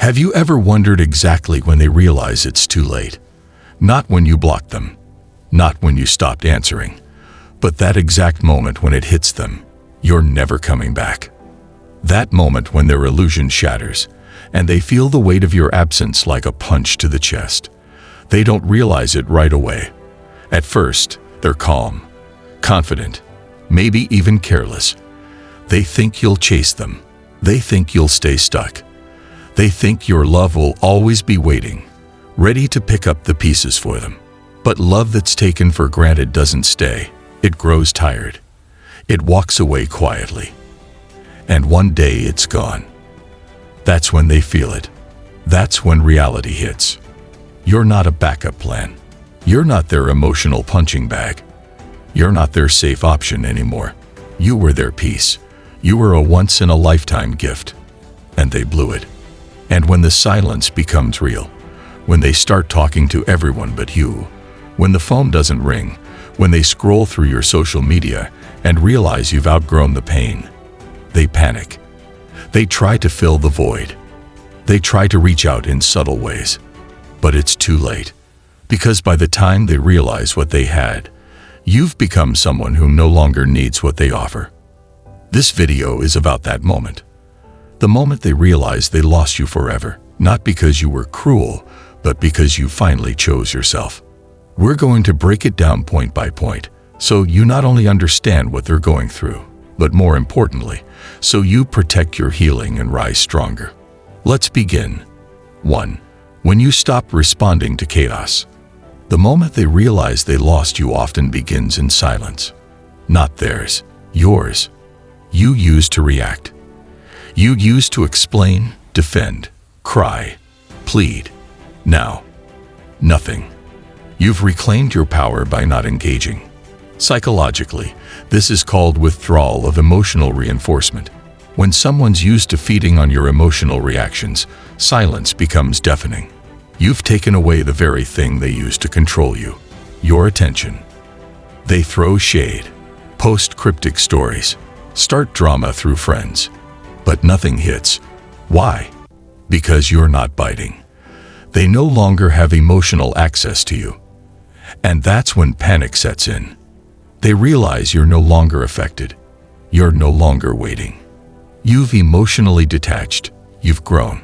Have you ever wondered exactly when they realize it's too late? Not when you blocked them, not when you stopped answering, but that exact moment when it hits them, you're never coming back. That moment when their illusion shatters, and they feel the weight of your absence like a punch to the chest. They don't realize it right away. At first, they're calm, confident, maybe even careless. They think you'll chase them. They think you'll stay stuck. They think your love will always be waiting, ready to pick up the pieces for them. But love that's taken for granted doesn't stay. It grows tired. It walks away quietly. And one day it's gone. That's when they feel it. That's when reality hits. You're not a backup plan. You're not their emotional punching bag. You're not their safe option anymore. You were their peace. You were a once-in-a-lifetime gift. And they blew it. And when the silence becomes real, when they start talking to everyone but you, when the phone doesn't ring, when they scroll through your social media and realize you've outgrown the pain, they panic. They try to fill the void. They try to reach out in subtle ways. But it's too late. Because by the time they realize what they had, you've become someone who no longer needs what they offer. This video is about that moment. The moment they realize they lost you forever, not because you were cruel, but because you finally chose yourself. We're going to break it down point by point, so you not only understand what they're going through, but more importantly, so you protect your healing and rise stronger. Let's begin. 1. When you stop responding to chaos. The moment they realize they lost you often begins in silence. Not theirs, yours. You used to react. You used to explain, defend, cry, plead. Now, nothing. You've reclaimed your power by not engaging. Psychologically, this is called withdrawal of emotional reinforcement. When someone's used to feeding on your emotional reactions, silence becomes deafening. You've taken away the very thing they used to control you, your attention. They throw shade, post cryptic stories, start drama through friends. But nothing hits. Why? Because you're not biting. They no longer have emotional access to you. And that's when panic sets in. They realize you're no longer affected. You're no longer waiting. You've emotionally detached. You've grown.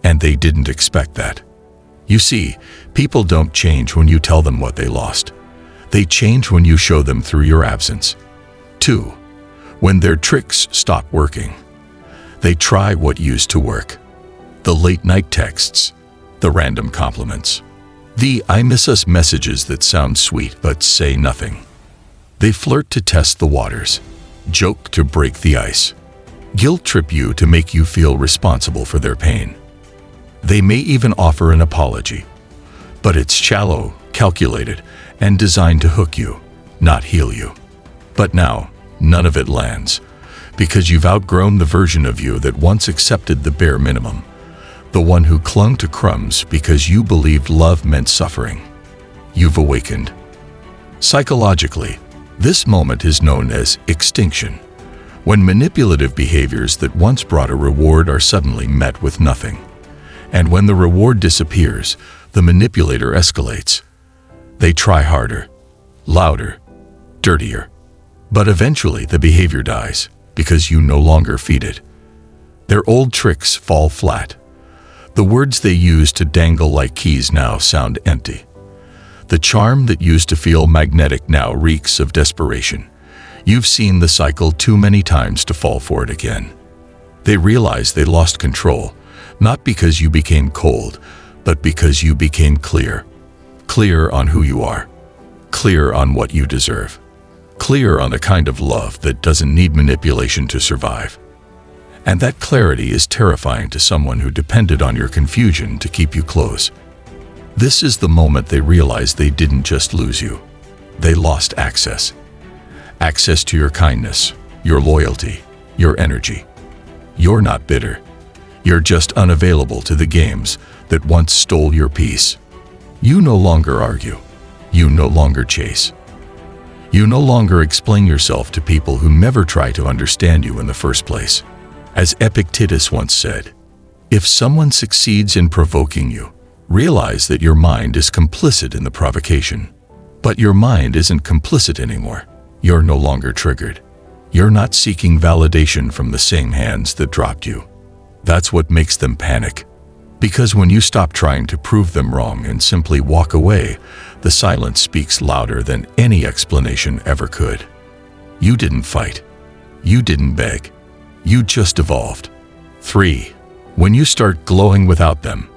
And they didn't expect that. You see, people don't change when you tell them what they lost. They change when you show them through your absence. 2. When their tricks stop working. They try what used to work. The late-night texts, the random compliments, the "I miss us" messages that sound sweet but say nothing. They flirt to test the waters, joke to break the ice, guilt-trip you to make you feel responsible for their pain. They may even offer an apology, but it's shallow, calculated, and designed to hook you, not heal you. But now, none of it lands. Because you've outgrown the version of you that once accepted the bare minimum, the one who clung to crumbs because you believed love meant suffering. You've awakened. Psychologically, this moment is known as extinction, when manipulative behaviors that once brought a reward are suddenly met with nothing. And when the reward disappears, the manipulator escalates. They try harder, louder, dirtier. But eventually the behavior dies. Because you no longer feed it. Their old tricks fall flat. The words they used to dangle like keys now sound empty. The charm that used to feel magnetic now reeks of desperation. You've seen the cycle too many times to fall for it again. They realize they lost control, not because you became cold, but because you became clear. Clear on who you are. Clear on what you deserve. Clear on the kind of love that doesn't need manipulation to survive. And that clarity is terrifying to someone who depended on your confusion to keep you close. This is the moment they realize they didn't just lose you. They lost access. Access to your kindness, your loyalty, your energy. You're not bitter. You're just unavailable to the games that once stole your peace. You no longer argue. You no longer chase. You no longer explain yourself to people who never try to understand you in the first place. As Epictetus once said, If someone succeeds in provoking you, realize that your mind is complicit in the provocation. But your mind isn't complicit anymore. You're no longer triggered. You're not seeking validation from the same hands that dropped you. That's what makes them panic. Because when you stop trying to prove them wrong and simply walk away, the silence speaks louder than any explanation ever could. You didn't fight. You didn't beg. You just evolved. 3. When you start glowing without them,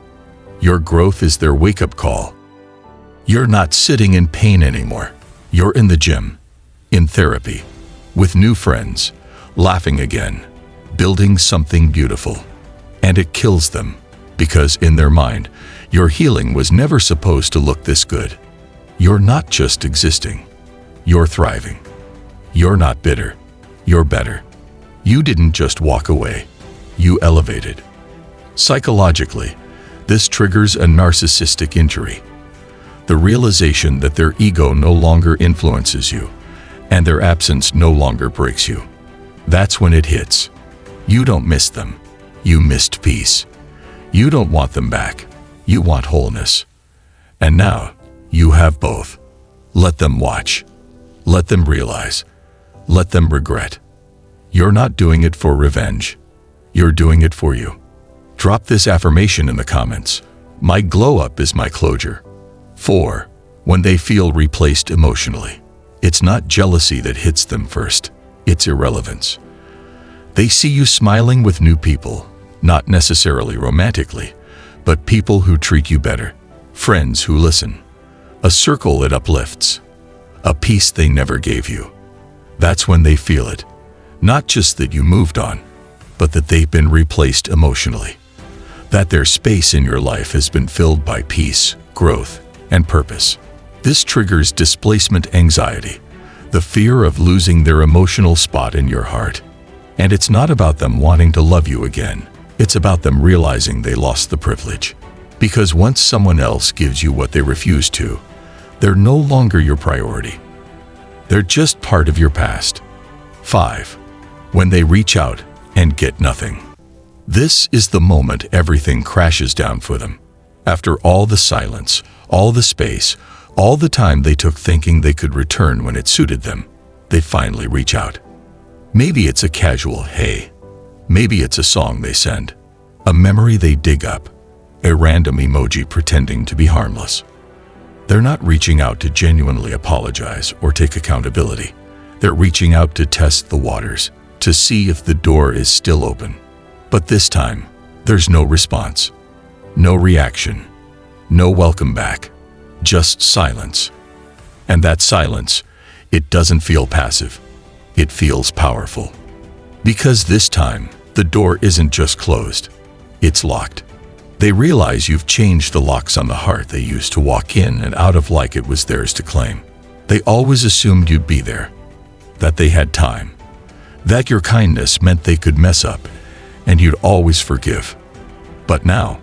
your growth is their wake-up call. You're not sitting in pain anymore. You're in the gym, in therapy, with new friends, laughing again, building something beautiful. And it kills them, because in their mind, your healing was never supposed to look this good. You're not just existing. You're thriving. You're not bitter. You're better. You didn't just walk away. You elevated. Psychologically, this triggers a narcissistic injury. The realization that their ego no longer influences you, and their absence no longer breaks you. That's when it hits. You don't miss them. You missed peace. You don't want them back. You want wholeness. And now, you have both. Let them watch. Let them realize. Let them regret. You're not doing it for revenge. You're doing it for you. Drop this affirmation in the comments. My glow-up is my closure. 4. When they feel replaced emotionally. It's not jealousy that hits them first. It's irrelevance. They see you smiling with new people, not necessarily romantically, but people who treat you better, friends who listen, a circle that uplifts, a peace they never gave you. That's when they feel it. Not just that you moved on, but that they've been replaced emotionally. That their space in your life has been filled by peace, growth, and purpose. This triggers displacement anxiety, the fear of losing their emotional spot in your heart. And it's not about them wanting to love you again. It's about them realizing they lost the privilege. Because once someone else gives you what they refuse to, they're no longer your priority. They're just part of your past. 5. When they reach out and get nothing. This is the moment everything crashes down for them. After all the silence, all the space, all the time they took thinking they could return when it suited them, they finally reach out. Maybe it's a casual hey. Maybe it's a song they send, a memory they dig up, a random emoji pretending to be harmless. They're not reaching out to genuinely apologize or take accountability. They're reaching out to test the waters, to see if the door is still open. But this time, there's no response, no reaction, no welcome back, just silence. And that silence, it doesn't feel passive, it feels powerful. Because this time, the door isn't just closed, it's locked. They realize you've changed the locks on the heart they used to walk in and out of like it was theirs to claim. They always assumed you'd be there, that they had time, that your kindness meant they could mess up, and you'd always forgive. But now,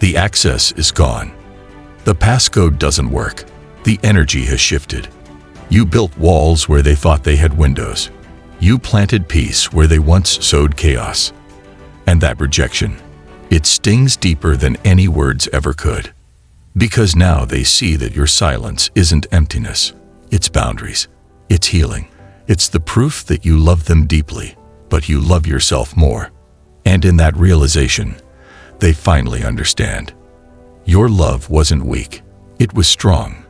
the access is gone. The passcode doesn't work. The energy has shifted. You built walls where they thought they had windows. You planted peace where they once sowed chaos. And that rejection, it stings deeper than any words ever could. Because now they see that your silence isn't emptiness. It's boundaries. It's healing. It's the proof that you love them deeply, but you love yourself more. And in that realization, they finally understand. Your love wasn't weak. It was strong.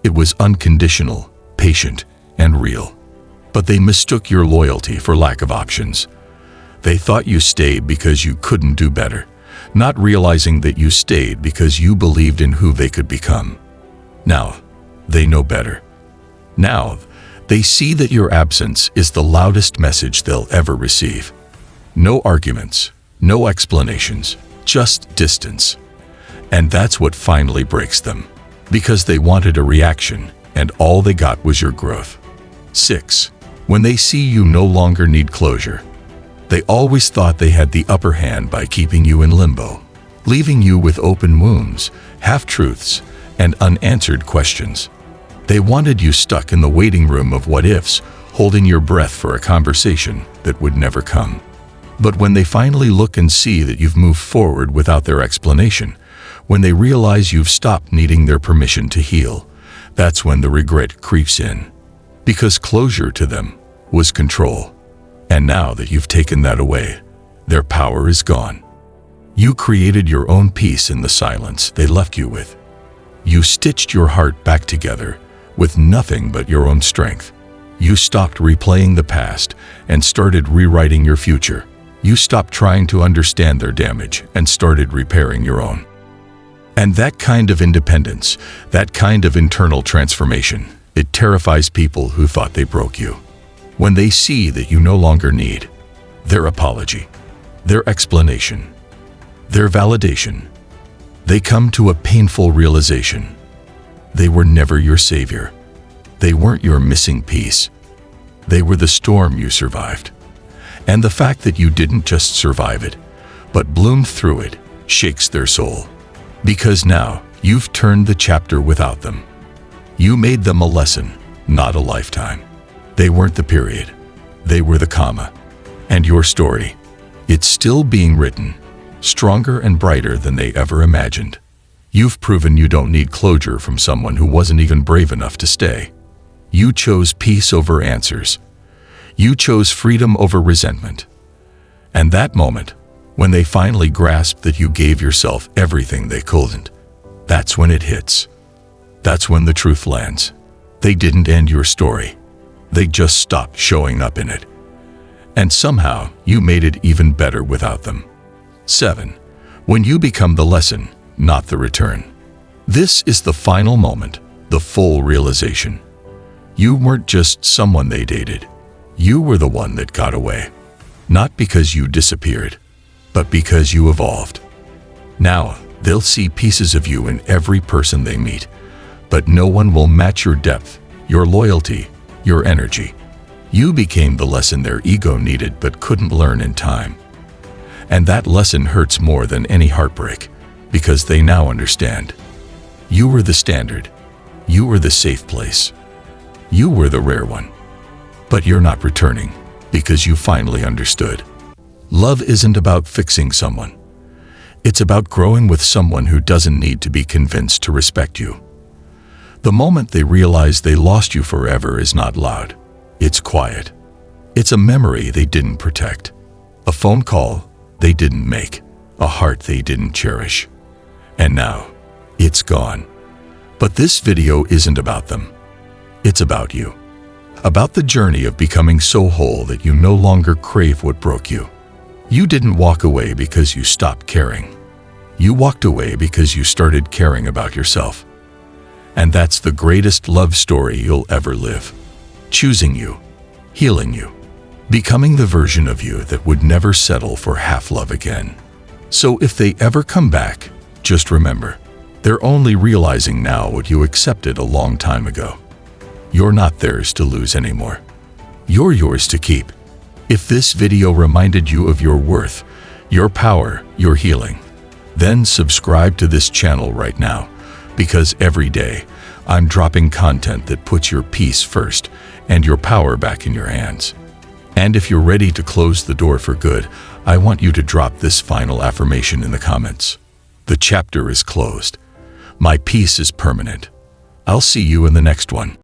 It was unconditional, patient, and real. But they mistook your loyalty for lack of options. They thought you stayed because you couldn't do better, not realizing that you stayed because you believed in who they could become. Now, they know better. Now, they see that your absence is the loudest message they'll ever receive. No arguments, no explanations, just distance. And that's what finally breaks them, because they wanted a reaction, and all they got was your growth. 6. When they see you no longer need closure. They always thought they had the upper hand by keeping you in limbo, leaving you with open wounds, half-truths, and unanswered questions. They wanted you stuck in the waiting room of what-ifs, holding your breath for a conversation that would never come. But when they finally look and see that you've moved forward without their explanation, when they realize you've stopped needing their permission to heal, that's when the regret creeps in. Because closure to them was control. And now that you've taken that away, their power is gone. You created your own peace in the silence they left you with. You stitched your heart back together with nothing but your own strength. You stopped replaying the past and started rewriting your future. You stopped trying to understand their damage and started repairing your own. And that kind of independence, that kind of internal transformation, it terrifies people who thought they broke you. When they see that you no longer need their apology, their explanation, their validation, they come to a painful realization. They were never your savior. They weren't your missing piece. They were the storm you survived. And the fact that you didn't just survive it, but bloomed through it, shakes their soul. Because now, you've turned the chapter without them. You made them a lesson, not a lifetime. They weren't the period. They were the comma. And your story, it's still being written, stronger and brighter than they ever imagined. You've proven you don't need closure from someone who wasn't even brave enough to stay. You chose peace over answers. You chose freedom over resentment. And that moment, when they finally grasp that you gave yourself everything they couldn't, that's when it hits. That's when the truth lands. They didn't end your story. They just stopped showing up in it. And somehow, you made it even better without them. 7. When you become the lesson, not the return. This is the final moment, the full realization. You weren't just someone they dated. You were the one that got away. Not because you disappeared, but because you evolved. Now, they'll see pieces of you in every person they meet, but no one will match your depth, your loyalty, your energy. You became the lesson their ego needed but couldn't learn in time. And that lesson hurts more than any heartbreak, because they now understand. You were the standard. You were the safe place. You were the rare one. But you're not returning, because you finally understood. Love isn't about fixing someone. It's about growing with someone who doesn't need to be convinced to respect you. The moment they realize they lost you forever is not loud. It's quiet. It's a memory they didn't protect. A phone call they didn't make. A heart they didn't cherish. And now, it's gone. But this video isn't about them. It's about you. About the journey of becoming so whole that you no longer crave what broke you. You didn't walk away because you stopped caring. You walked away because you started caring about yourself. And that's the greatest love story you'll ever live. Choosing you, healing you, becoming the version of you that would never settle for half love again. So if they ever come back, just remember, they're only realizing now what you accepted a long time ago. You're not theirs to lose anymore. You're yours to keep. If this video reminded you of your worth, your power, your healing, then subscribe to this channel right now, because every day I'm dropping content that puts your peace first and your power back in your hands. And if you're ready to close the door for good, I want you to drop this final affirmation in the comments. The chapter is closed. My peace is permanent. I'll see you in the next one.